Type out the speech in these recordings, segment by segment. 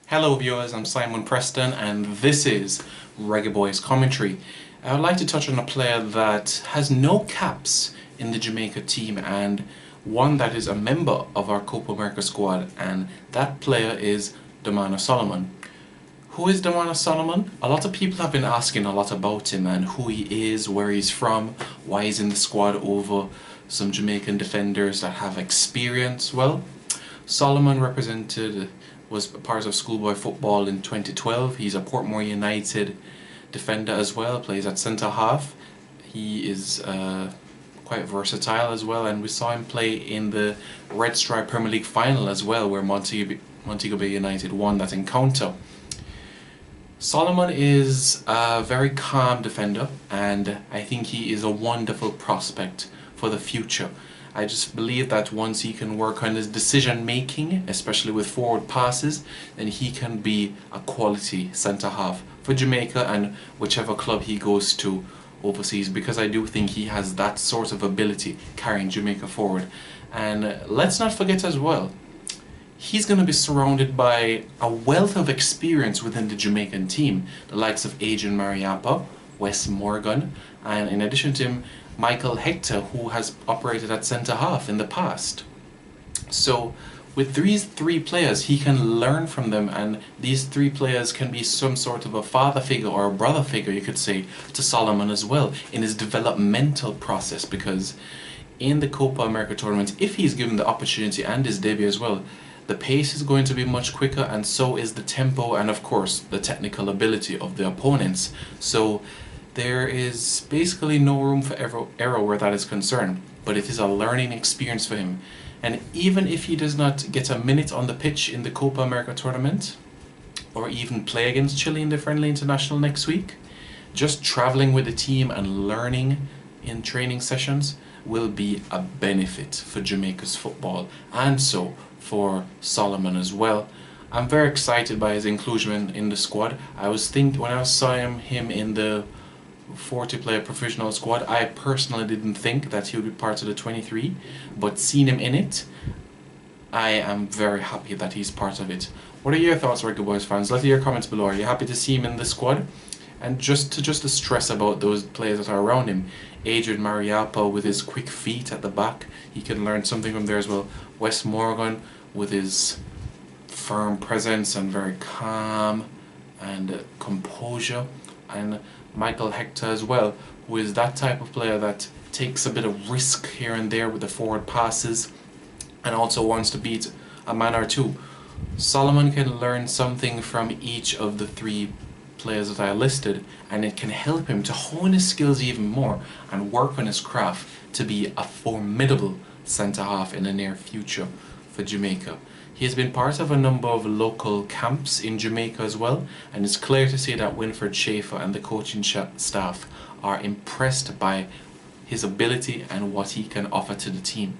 Hello viewers, I'm Simon Preston and this is Reggae Boys Commentary. I would like to touch on a player that has no caps in the Jamaica team and one that is a member of our Copa America squad, and that player is Damano Solomon. Who is Damano Solomon? A lot of people have been asking a lot about him and who he is, where he's from, why he's in the squad over some Jamaican defenders that have experience. Well, Solomon was part of schoolboy football in 2012. He's a Portmore United defender as well, plays at centre half. He is quite versatile as well, and we saw him play in the Red Stripe Premier League final as well, where Montego Bay United won that encounter. Solomon is a very calm defender, and I think he is a wonderful prospect for the future. I just believe that once he can work on his decision making, especially with forward passes, then he can be a quality centre half for Jamaica and whichever club he goes to overseas, because I do think he has that sort of ability carrying Jamaica forward. And let's not forget as well, he's going to be surrounded by a wealth of experience within the Jamaican team, the likes of Adrian Mariappa, Wes Morgan, and in addition to him, Michael Hector, who has operated at centre half in the past. So with these three players, he can learn from them, and these three players can be some sort of a father figure or a brother figure, you could say, to Solomon as well in his developmental process, because in the Copa America tournament, if he's given the opportunity and his debut as well, the pace is going to be much quicker, and so is the tempo and of course the technical ability of the opponents. So there is basically no room for error where that is concerned, but it is a learning experience for him. And even if he does not get a minute on the pitch in the Copa America tournament, or even play against Chile in the friendly international next week, just traveling with the team and learning in training sessions will be a benefit for Jamaica's football, and so for Solomon as well. I'm very excited by his inclusion in the squad. When I saw him in the 40-player professional squad, I personally didn't think that he would be part of the 23, but seeing him in it, I am very happy that he's part of it. What are your thoughts, Reggae Boys fans? Let your comments below. Are you happy to see him in the squad? And just to stress about those players that are around him, Adrian Mariappa with his quick feet at the back, he can learn something from there as well. Wes Morgan with his firm presence and very calm and composure, and Michael Hector as well, who is that type of player that takes a bit of risk here and there with the forward passes and also wants to beat a man or two. Solomon can learn something from each of the three players that I listed, and it can help him to hone his skills even more and work on his craft to be a formidable centre half in the near future for Jamaica. He has been part of a number of local camps in Jamaica as well, and it's clear to see that Winfred Schaefer and the coaching staff are impressed by his ability and what he can offer to the team.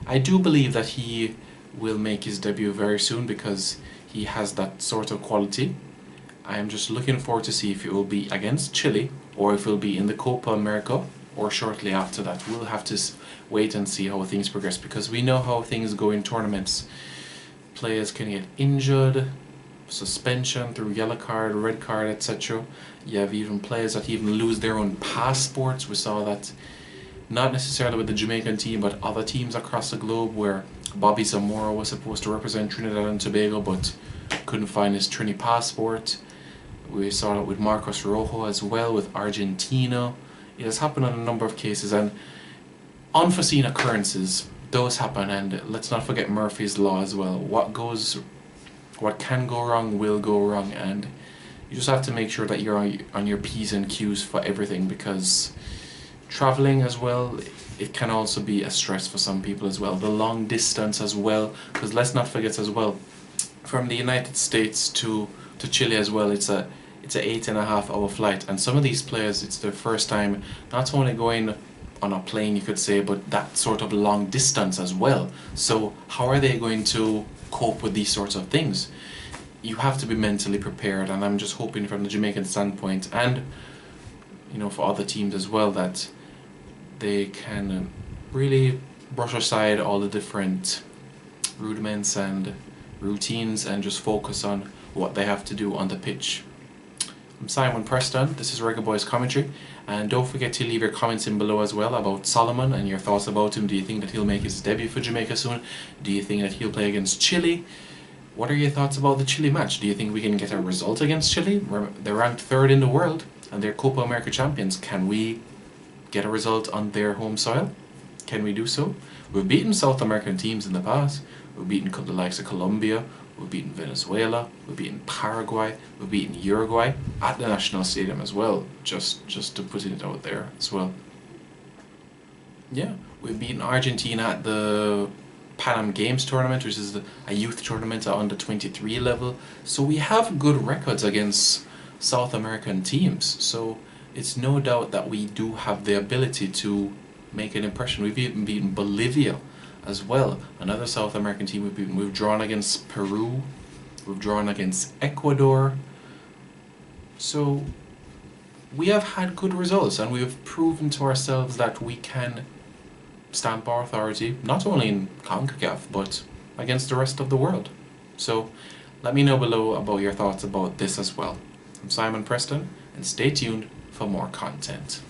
I do believe that he will make his debut very soon because he has that sort of quality. I am just looking forward to see if it will be against Chile or if it will be in the Copa America or shortly after that. We'll have to wait and see how things progress, because we know how things go in tournaments. Players can get injured, suspension through yellow card, red card, etc. You have even players that even lose their own passports. We saw that not necessarily with the Jamaican team, but other teams across the globe, where Bobby Zamora was supposed to represent Trinidad and Tobago but couldn't find his Trini passport. We saw it with Marcos Rojo as well with Argentina. It has happened on a number of cases, and unforeseen occurrences, those happen, and let's not forget Murphy's Law as well. What can go wrong will go wrong, and you just have to make sure that you're on your P's and Q's for everything, because traveling as well, it can also be a stress for some people as well. The long distance as well, because let's not forget as well, from the United States to Chile as well, it's an 8.5-hour flight, and some of these players, it's their first time not only going on a plane, you could say, but that sort of long distance as well. So how are they going to cope with these sorts of things? You have to be mentally prepared, and I'm just hoping from the Jamaican standpoint, and for other teams as well, that they can really brush aside all the different rudiments and routines and just focus on what they have to do on the pitch. I'm Simon Preston, this is Reggae Boys Commentary, and don't forget to leave your comments in below as well about Solomon and your thoughts about him. Do you think that he'll make his debut for Jamaica soon? Do you think that he'll play against Chile? What are your thoughts about the Chile match? Do you think we can get a result against Chile? They're ranked 3rd in the world and they're Copa America champions. Can we get a result on their home soil? Can we do so? We've beaten South American teams in the past. We've beaten the likes of Colombia, we've beaten Venezuela, we've beaten Paraguay, we've beaten Uruguay at the National Stadium as well, just to put it out there as well. Yeah, we've beaten Argentina at the Pan Am Games tournament, which is a youth tournament at under 23 level. So we have good records against South American teams. So it's no doubt that we do have the ability to make an impression. We've even beaten Bolivia as well, another South American team we've beaten. We've drawn against Peru, we've drawn against Ecuador. So we have had good results and we have proven to ourselves that we can stamp our authority not only in CONCACAF but against the rest of the world. So let me know below about your thoughts about this as well. I'm Simon Preston and stay tuned for more content.